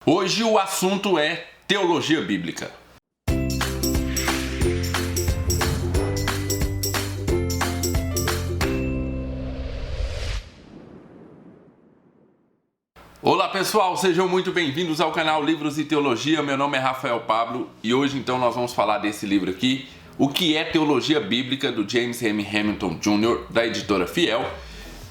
Hoje o assunto é teologia bíblica. Olá pessoal, sejam muito bem-vindos ao canal Livros e Teologia. Meu nome é Rafael Pablo e hoje então nós vamos falar desse livro aqui, O que é Teologia Bíblica, do James M. Hamilton Jr., da editora Fiel,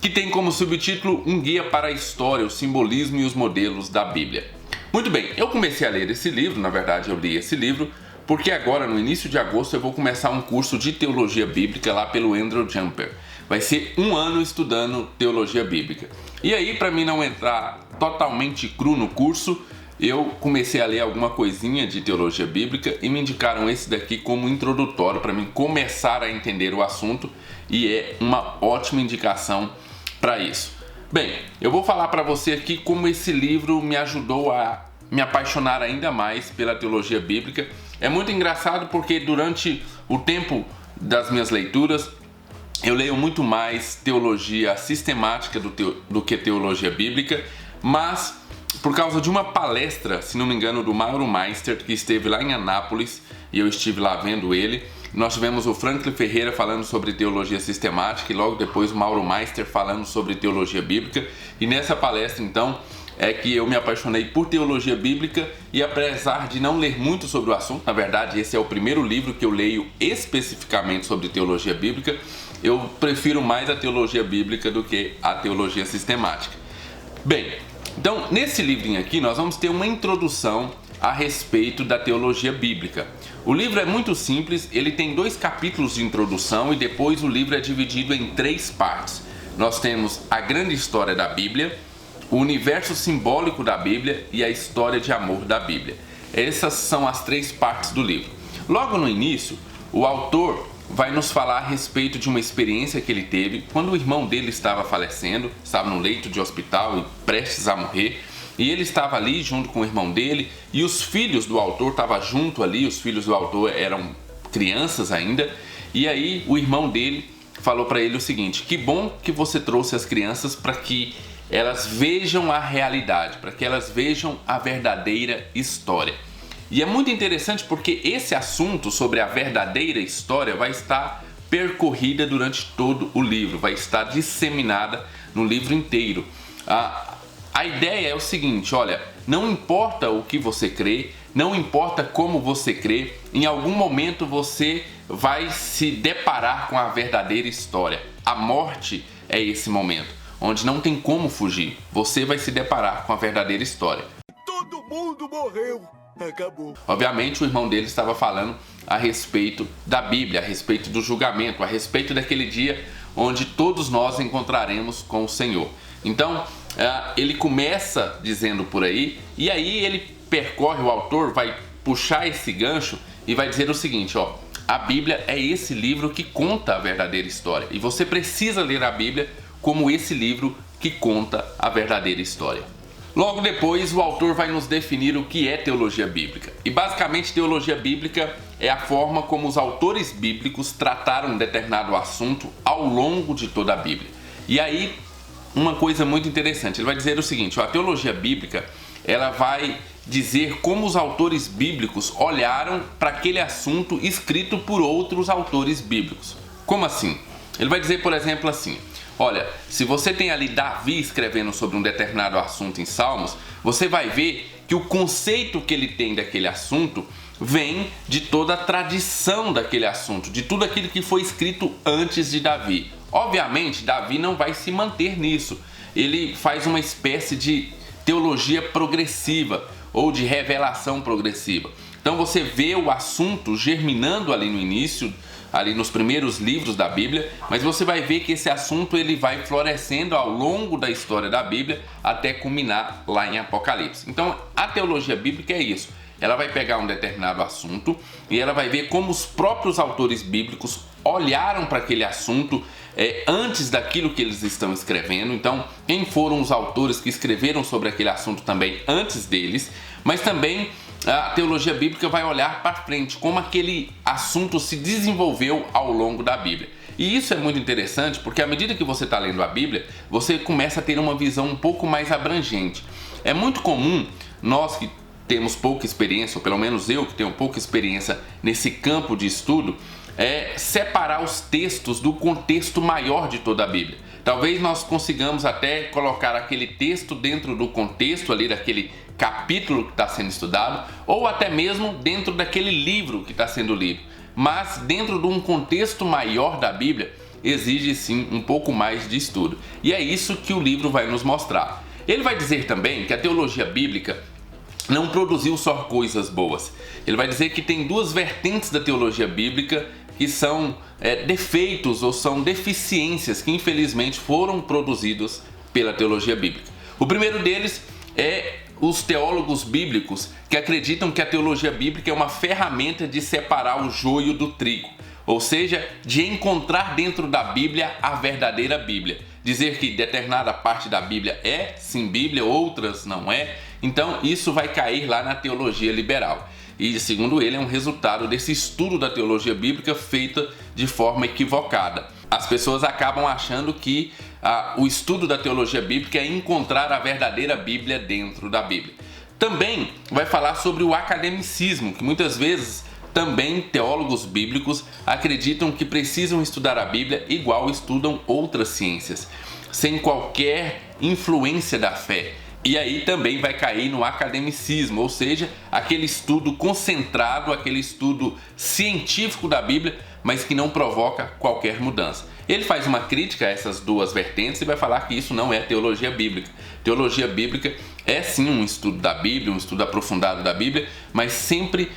que tem como subtítulo Um Guia para a História, o Simbolismo e os Modelos da Bíblia. Muito bem, eu comecei a ler esse livro, na verdade eu li esse livro, porque agora no início de agosto eu vou começar um curso de Teologia Bíblica lá pelo Andrew Jumper. Vai ser um ano estudando Teologia Bíblica. E aí, para mim não entrar totalmente cru no curso, eu comecei a ler alguma coisinha de Teologia Bíblica e me indicaram esse daqui como introdutório para mim começar a entender o assunto e é uma ótima indicação para isso. Bem, eu vou falar para você aqui como esse livro me ajudou a me apaixonar ainda mais pela teologia bíblica. É muito engraçado porque durante o tempo das minhas leituras eu leio muito mais teologia sistemática do que teologia bíblica, mas por causa de uma palestra, se não me engano, do Mauro Meister, que esteve lá em Anápolis e eu estive lá vendo ele, nós tivemos o Franklin Ferreira falando sobre teologia sistemática e logo depois o Mauro Meister falando sobre teologia bíblica. E nessa palestra, então, é que eu me apaixonei por teologia bíblica e apesar de não ler muito sobre o assunto, na verdade esse é o primeiro livro que eu leio especificamente sobre teologia bíblica, eu prefiro mais a teologia bíblica do que a teologia sistemática. Bem, então nesse livrinho aqui nós vamos ter uma introdução a respeito da teologia bíblica. O livro é muito simples, ele tem 2 capítulos de introdução e depois o livro é dividido em 3 partes. Nós temos a grande história da Bíblia, o universo simbólico da Bíblia e a história de amor da Bíblia. Essas são as 3 partes do livro. Logo no início, o autor vai nos falar a respeito de uma experiência que ele teve quando o irmão dele estava falecendo, estava no leito de hospital e prestes a morrer. E ele estava ali junto com o irmão dele e os filhos do autor estavam junto ali, os filhos do autor eram crianças ainda. E aí o irmão dele falou para ele o seguinte: que bom que você trouxe as crianças para que elas vejam a realidade, para que elas vejam a verdadeira história. E é muito interessante porque esse assunto sobre a verdadeira história vai estar percorrida durante todo o livro, vai estar disseminada no livro inteiro. A ideia é o seguinte, olha, não importa o que você crê, não importa como você crê, em algum momento você vai se deparar com a verdadeira história. A morte é esse momento, onde não tem como fugir. Você vai se deparar com a verdadeira história. Todo mundo morreu, acabou. Obviamente o irmão dele estava falando a respeito da Bíblia, a respeito do julgamento, a respeito daquele dia onde todos nós encontraremos com o Senhor. Então, ele começa dizendo por aí, e aí ele percorre, o autor vai puxar esse gancho e vai dizer o seguinte, ó: a Bíblia é esse livro que conta a verdadeira história, e você precisa ler a Bíblia como esse livro que conta a verdadeira história. Logo depois, o autor vai nos definir o que é teologia bíblica. E basicamente, teologia bíblica é a forma como os autores bíblicos trataram um determinado assunto ao longo de toda a Bíblia. E aí, uma coisa muito interessante, ele vai dizer o seguinte, ó, a teologia bíblica, ela vai dizer como os autores bíblicos olharam para aquele assunto escrito por outros autores bíblicos. Como assim? Ele vai dizer, por exemplo, assim: olha, se você tem ali Davi escrevendo sobre um determinado assunto em Salmos, você vai ver que o conceito que ele tem daquele assunto vem de toda a tradição daquele assunto, de tudo aquilo que foi escrito antes de Davi. Obviamente, Davi não vai se manter nisso. Ele faz uma espécie de teologia progressiva ou de revelação progressiva. Então você vê o assunto germinando ali no início, ali nos primeiros livros da Bíblia, mas você vai ver que esse assunto ele vai florescendo ao longo da história da Bíblia até culminar lá em Apocalipse. Então a teologia bíblica é isso. Ela vai pegar um determinado assunto e ela vai ver como os próprios autores bíblicos olharam para aquele assunto antes daquilo que eles estão escrevendo. Então, quem foram os autores que escreveram sobre aquele assunto também antes deles, mas também a teologia bíblica vai olhar para frente, como aquele assunto se desenvolveu ao longo da Bíblia. E isso é muito interessante porque à medida que você está lendo a Bíblia, você começa a ter uma visão um pouco mais abrangente. É muito comum nós que temos pouca experiência, ou pelo menos eu que tenho pouca experiência nesse campo de estudo, é separar os textos do contexto maior de toda a Bíblia. Talvez nós consigamos até colocar aquele texto dentro do contexto ali daquele capítulo que está sendo estudado, ou até mesmo dentro daquele livro que está sendo lido. Mas dentro de um contexto maior da Bíblia, exige sim um pouco mais de estudo. E é isso que o livro vai nos mostrar. Ele vai dizer também que a teologia bíblica não produziu só coisas boas. Ele vai dizer que tem duas vertentes da teologia bíblica que são defeitos ou são deficiências que infelizmente foram produzidos pela teologia bíblica. O primeiro deles é os teólogos bíblicos que acreditam que a teologia bíblica é uma ferramenta de separar o joio do trigo, ou seja, de encontrar dentro da Bíblia a verdadeira Bíblia. Dizer que determinada parte da Bíblia é sim Bíblia, outras não é. Então isso vai cair lá na teologia liberal. E segundo ele é um resultado desse estudo da teologia bíblica feita de forma equivocada. As pessoas acabam achando que o estudo da teologia bíblica é encontrar a verdadeira Bíblia dentro da Bíblia. Também vai falar sobre o academicismo, que muitas vezes também teólogos bíblicos acreditam que precisam estudar a Bíblia igual estudam outras ciências, sem qualquer influência da fé. E aí também vai cair no academicismo, ou seja, aquele estudo concentrado, aquele estudo científico da Bíblia, mas que não provoca qualquer mudança. Ele faz uma crítica a essas duas vertentes e vai falar que isso não é teologia bíblica. Teologia bíblica é sim um estudo da Bíblia, um estudo aprofundado da Bíblia, mas sempre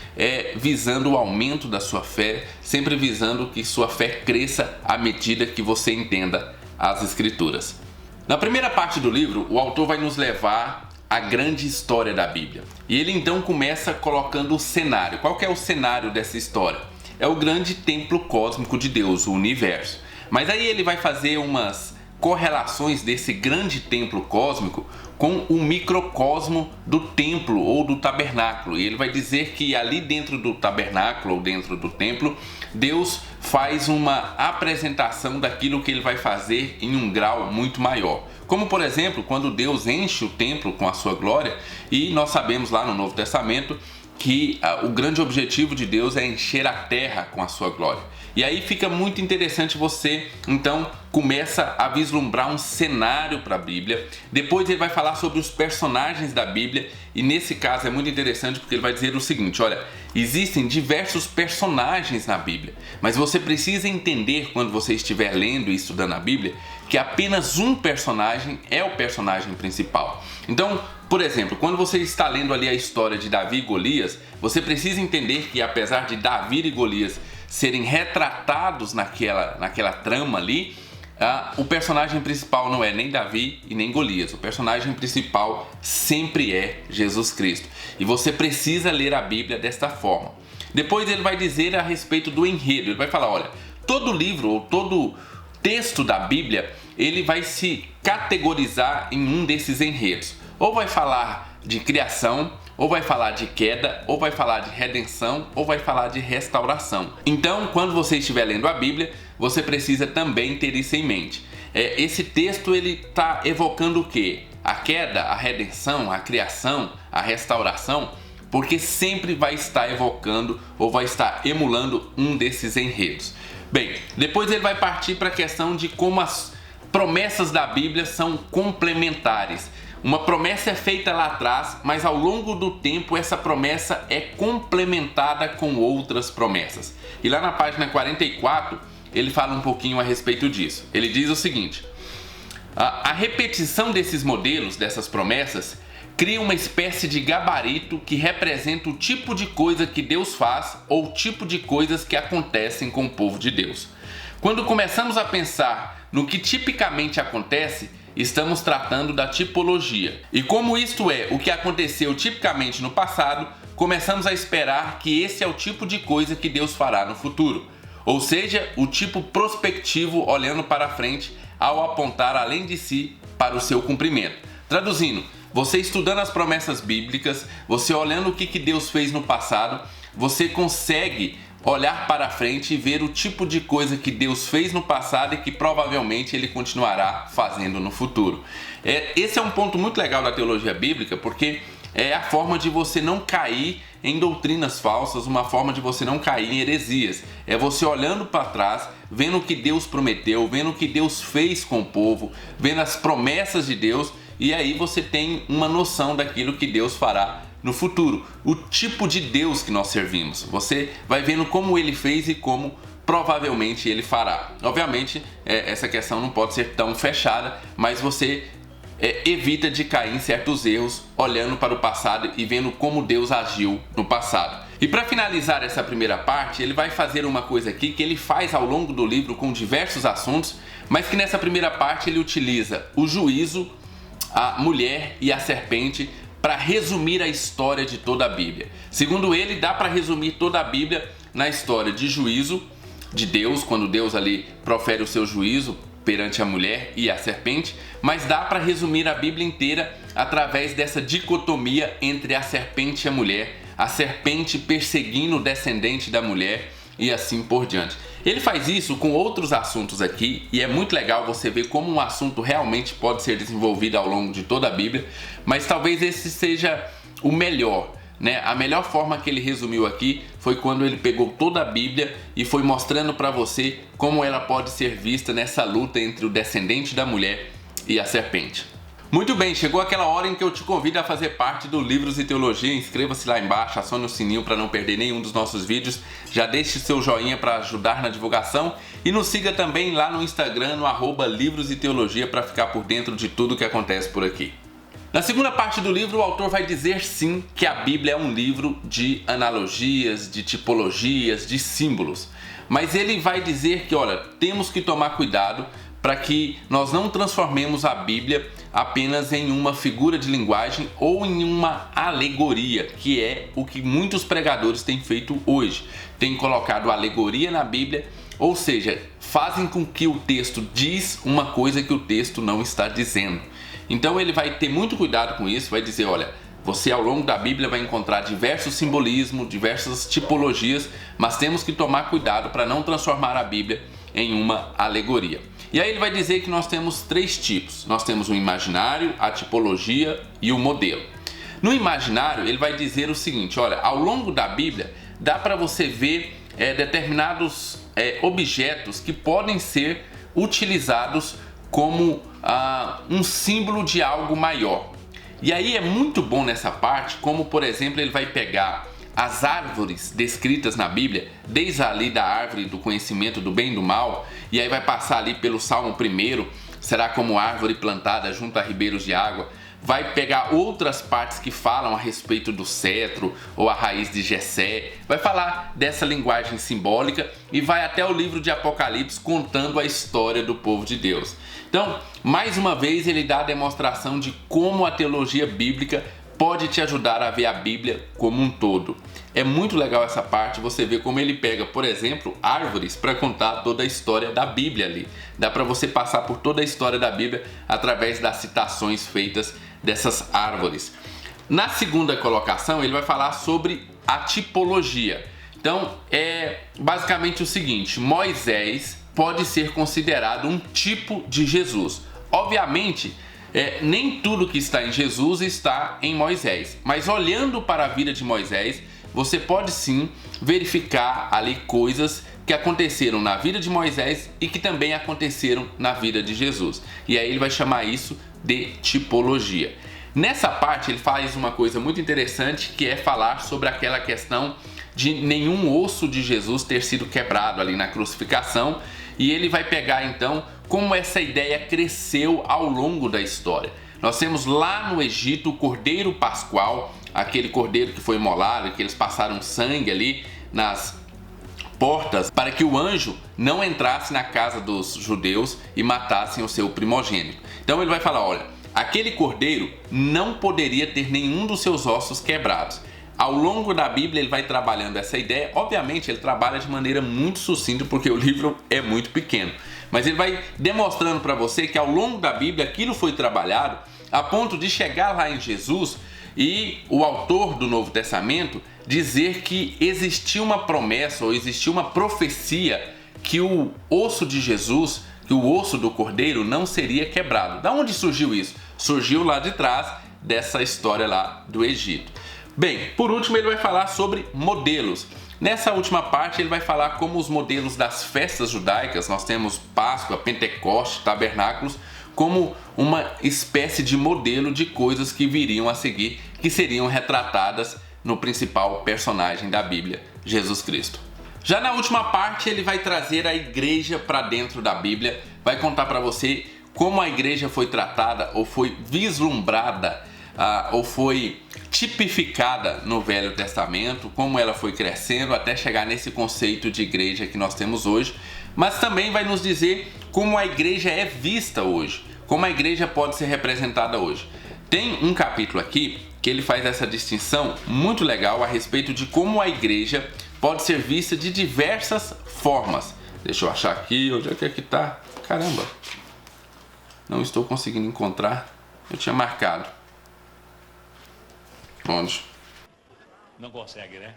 visando o aumento da sua fé, sempre visando que sua fé cresça à medida que você entenda as Escrituras. Na primeira parte do livro, o autor vai nos levar à grande história da Bíblia. E ele então começa colocando o cenário. Qual que é o cenário dessa história? É o grande templo cósmico de Deus, o universo. Mas aí ele vai fazer umas correlações desse grande templo cósmico com o microcosmo do templo ou do tabernáculo. E ele vai dizer que ali dentro do tabernáculo ou dentro do templo, Deus faz uma apresentação daquilo que ele vai fazer em um grau muito maior. Como, por exemplo, quando Deus enche o templo com a sua glória, e nós sabemos lá no Novo Testamento que o grande objetivo de Deus é encher a terra com a sua glória. E aí fica muito interessante, você então começa a vislumbrar um cenário para a Bíblia. Depois ele vai falar sobre os personagens da Bíblia, e nesse caso é muito interessante porque ele vai dizer o seguinte: olha, existem diversos personagens na Bíblia, mas você precisa entender, quando você estiver lendo e estudando a Bíblia, que apenas um personagem é o personagem principal. Então, por exemplo, quando você está lendo ali a história de Davi e Golias, você precisa entender que apesar de Davi e Golias serem retratados naquela trama ali, o personagem principal não é nem Davi e nem Golias. O personagem principal sempre é Jesus Cristo. E você precisa ler a Bíblia desta forma. Depois ele vai dizer a respeito do enredo. Ele vai falar, olha, todo livro ou todo texto da Bíblia, ele vai se categorizar em um desses enredos. Ou vai falar de criação, ou vai falar de queda, ou vai falar de redenção, ou vai falar de restauração. Então, quando você estiver lendo a Bíblia, você precisa também ter isso em mente. Esse texto ele está evocando o quê? A queda, a redenção, a criação, a restauração, porque sempre vai estar evocando ou vai estar emulando um desses enredos. Bem, depois ele vai partir para a questão de como as promessas da Bíblia são complementares. Uma promessa é feita lá atrás, mas ao longo do tempo essa promessa é complementada com outras promessas. E lá na página 44, ele fala um pouquinho a respeito disso. Ele diz o seguinte: a repetição desses modelos, dessas promessas, cria uma espécie de gabarito que representa o tipo de coisa que Deus faz ou o tipo de coisas que acontecem com o povo de Deus. Quando começamos a pensar no que tipicamente acontece, estamos tratando da tipologia. E como isto é o que aconteceu tipicamente no passado, começamos a esperar que esse é o tipo de coisa que Deus fará no futuro. Ou seja, o tipo prospectivo olhando para frente ao apontar além de si para o seu cumprimento. Traduzindo, você estudando as promessas bíblicas, você olhando o que Deus fez no passado, você consegue olhar para frente e ver o tipo de coisa que Deus fez no passado e que provavelmente Ele continuará fazendo no futuro. Esse é um ponto muito legal da teologia bíblica, porque é a forma de você não cair em doutrinas falsas, uma forma de você não cair em heresias. É você olhando para trás, vendo o que Deus prometeu, vendo o que Deus fez com o povo, vendo as promessas de Deus, e aí você tem uma noção daquilo que Deus fará no futuro, o tipo de Deus que nós servimos. Você vai vendo como ele fez e como provavelmente ele fará. Obviamente, essa questão não pode ser tão fechada, mas você evita de cair em certos erros olhando para o passado e vendo como Deus agiu no passado. E para finalizar essa primeira parte, ele vai fazer uma coisa aqui que ele faz ao longo do livro com diversos assuntos, mas que nessa primeira parte ele utiliza o juízo, a mulher e a serpente para resumir a história de toda a Bíblia. Segundo ele, dá para resumir toda a Bíblia na história de juízo de Deus, quando Deus ali profere o seu juízo perante a mulher e a serpente, mas dá para resumir a Bíblia inteira através dessa dicotomia entre a serpente e a serpente perseguindo o descendente da mulher e assim por diante. Ele faz isso com outros assuntos aqui e é muito legal você ver como um assunto realmente pode ser desenvolvido ao longo de toda a Bíblia, mas talvez esse seja o melhor, né? A melhor forma que ele resumiu aqui foi quando ele pegou toda a Bíblia e foi mostrando para você como ela pode ser vista nessa luta entre o descendente da mulher e a serpente. Muito bem, chegou aquela hora em que eu te convido a fazer parte do Livros e Teologia. Inscreva-se lá embaixo, acione o sininho para não perder nenhum dos nossos vídeos. Já deixe seu joinha para ajudar na divulgação e nos siga também lá no Instagram, no @Livros e Teologia, para ficar por dentro de tudo que acontece por aqui. Na segunda parte do livro, o autor vai dizer sim que a Bíblia é um livro de analogias, de tipologias, de símbolos. Mas ele vai dizer que, olha, temos que tomar cuidado para que nós não transformemos a Bíblia apenas em uma figura de linguagem ou em uma alegoria, que é o que muitos pregadores têm feito hoje. Têm colocado alegoria na Bíblia, ou seja, fazem com que o texto diz uma coisa que o texto não está dizendo. Então ele vai ter muito cuidado com isso, vai dizer, olha, você ao longo da Bíblia vai encontrar diversos simbolismos, diversas tipologias, mas temos que tomar cuidado para não transformar a Bíblia em uma alegoria. E aí ele vai dizer que nós temos 3 tipos. Nós temos o imaginário, a tipologia e o modelo. No imaginário, ele vai dizer o seguinte, olha, ao longo da Bíblia, dá para você ver determinados objetos que podem ser utilizados como um símbolo de algo maior. E aí é muito bom nessa parte, como por exemplo, ele vai pegar as árvores descritas na Bíblia, desde ali da árvore do conhecimento do bem e do mal, e aí vai passar ali pelo Salmo 1, será como árvore plantada junto a ribeiros de água, vai pegar outras partes que falam a respeito do cetro ou a raiz de Jessé, vai falar dessa linguagem simbólica e vai até o livro de Apocalipse contando a história do povo de Deus. Então, mais uma vez ele dá a demonstração de como a teologia bíblica pode te ajudar a ver a Bíblia como um todo. É muito legal essa parte, você vê como ele pega, por exemplo, árvores para contar toda a história da Bíblia ali. Dá para você passar por toda a história da Bíblia através das citações feitas dessas árvores. Na segunda colocação, ele vai falar sobre a tipologia. Então, é basicamente o seguinte, Moisés pode ser considerado um tipo de Jesus. Obviamente, nem tudo que está em Jesus está em Moisés, mas olhando para a vida de Moisés, você pode sim verificar ali coisas que aconteceram na vida de Moisés e que também aconteceram na vida de Jesus. E aí ele vai chamar isso de tipologia. Nessa parte ele faz uma coisa muito interessante, que é falar sobre aquela questão de nenhum osso de Jesus ter sido quebrado ali na crucificação, e ele vai pegar então como essa ideia cresceu ao longo da história. Nós temos lá no Egito o Cordeiro Pascual, aquele cordeiro que foi imolado, que eles passaram sangue ali nas portas para que o anjo não entrasse na casa dos judeus e matassem o seu primogênito. Então ele vai falar, olha, aquele cordeiro não poderia ter nenhum dos seus ossos quebrados. Ao longo da Bíblia ele vai trabalhando essa ideia, obviamente ele trabalha de maneira muito sucinta porque o livro é muito pequeno, mas ele vai demonstrando para você que ao longo da Bíblia aquilo foi trabalhado a ponto de chegar lá em Jesus e o autor do Novo Testamento dizer que existia uma promessa ou existia uma profecia que o osso de Jesus, que o osso do cordeiro não seria quebrado. Da onde surgiu isso? Surgiu lá de trás dessa história lá do Egito. Bem, por último ele vai falar sobre modelos. Nessa última parte ele vai falar como os modelos das festas judaicas, nós temos Páscoa, Pentecoste, Tabernáculos, como uma espécie de modelo de coisas que viriam a seguir, que seriam retratadas no principal personagem da Bíblia, Jesus Cristo. Já na última parte ele vai trazer a igreja para dentro da Bíblia, vai contar para você como a igreja foi tratada ou foi vislumbrada ou foi tipificada no Velho Testamento, como ela foi crescendo até chegar nesse conceito de igreja que nós temos hoje, mas também vai nos dizer como a igreja é vista hoje, como a igreja pode ser representada hoje. Tem um capítulo aqui que ele faz essa distinção muito legal a respeito de como a igreja pode ser vista de diversas formas. Deixa eu achar aqui, onde é que tá? Caramba, não estou conseguindo encontrar, eu tinha marcado. Onde? Não consegue, né?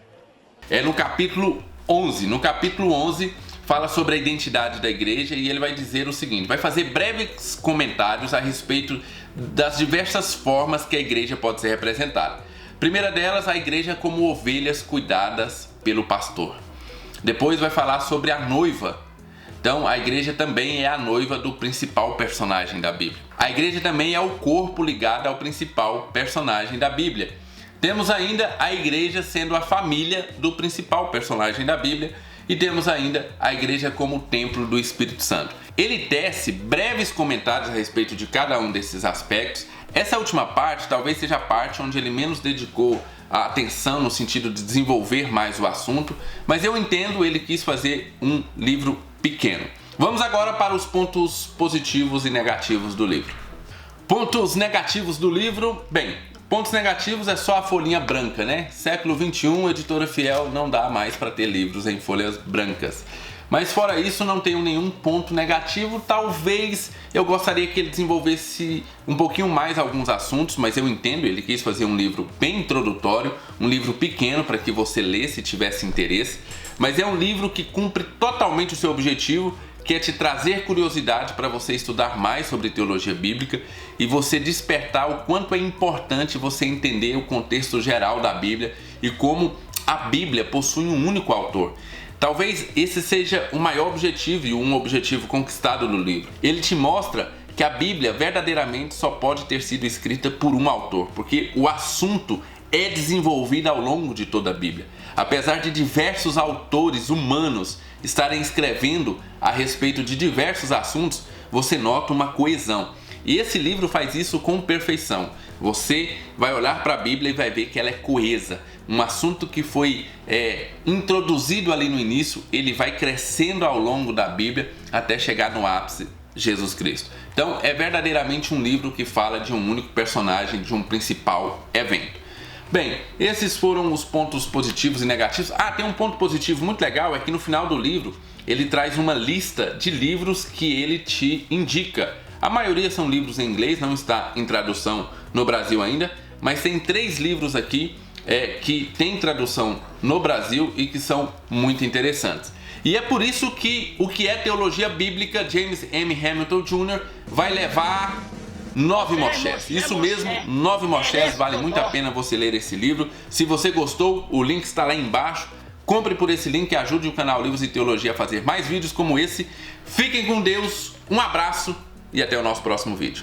É no capítulo 11. No capítulo 11 fala sobre a identidade da igreja e ele vai dizer o seguinte, vai fazer breves comentários a respeito das diversas formas que a igreja pode ser representada. Primeira delas, a igreja como ovelhas cuidadas pelo pastor. Depois vai falar sobre a noiva. Então a igreja também é a noiva do principal personagem da Bíblia. A igreja também é o corpo ligado ao principal personagem da Bíblia. Temos ainda a igreja sendo a família do principal personagem da Bíblia e temos ainda a igreja como o templo do Espírito Santo. Ele tece breves comentários a respeito de cada um desses aspectos. Essa última parte talvez seja a parte onde ele menos dedicou a atenção no sentido de desenvolver mais o assunto, mas eu entendo, ele quis fazer um livro pequeno. Vamos agora para os pontos positivos e negativos do livro. Pontos negativos do livro, bem, pontos negativos é só a folhinha branca, né? Século 21, editora Fiel, não dá mais para ter livros em folhas brancas. Mas fora isso, não tenho nenhum ponto negativo. Talvez eu gostaria que ele desenvolvesse um pouquinho mais alguns assuntos, mas eu entendo, ele quis fazer um livro bem introdutório, um livro pequeno para que você lesse se tivesse interesse. Mas é um livro que cumpre totalmente o seu objetivo, que é te trazer curiosidade para você estudar mais sobre teologia bíblica e você despertar o quanto é importante você entender o contexto geral da Bíblia e como a Bíblia possui um único autor. Talvez esse seja o maior objetivo e um objetivo conquistado no livro. Ele te mostra que a Bíblia verdadeiramente só pode ter sido escrita por um autor, porque o assunto é desenvolvido ao longo de toda a Bíblia. Apesar de diversos autores humanos estarem escrevendo a respeito de diversos assuntos, você nota uma coesão. E esse livro faz isso com perfeição. Você vai olhar para a Bíblia e vai ver que ela é coesa. Um assunto que foi introduzido ali no início, ele vai crescendo ao longo da Bíblia até chegar no ápice, Jesus Cristo. Então é verdadeiramente um livro que fala de um único personagem, de um principal evento. Bem, esses foram os pontos positivos e negativos. Tem um ponto positivo muito legal, é que no final do livro ele traz uma lista de livros que ele te indica. A maioria são livros em inglês, não está em tradução no Brasil ainda, mas tem 3 livros aqui que tem tradução no Brasil e que são muito interessantes. E é por isso que o que é teologia bíblica, James M. Hamilton Jr. vai levar 9 mochés. Isso mesmo, 9 mochés, vale muito a pena você ler esse livro. Se você gostou, o link está lá embaixo. Compre por esse link e ajude o canal Livros e Teologia a fazer mais vídeos como esse. Fiquem com Deus, um abraço e até o nosso próximo vídeo.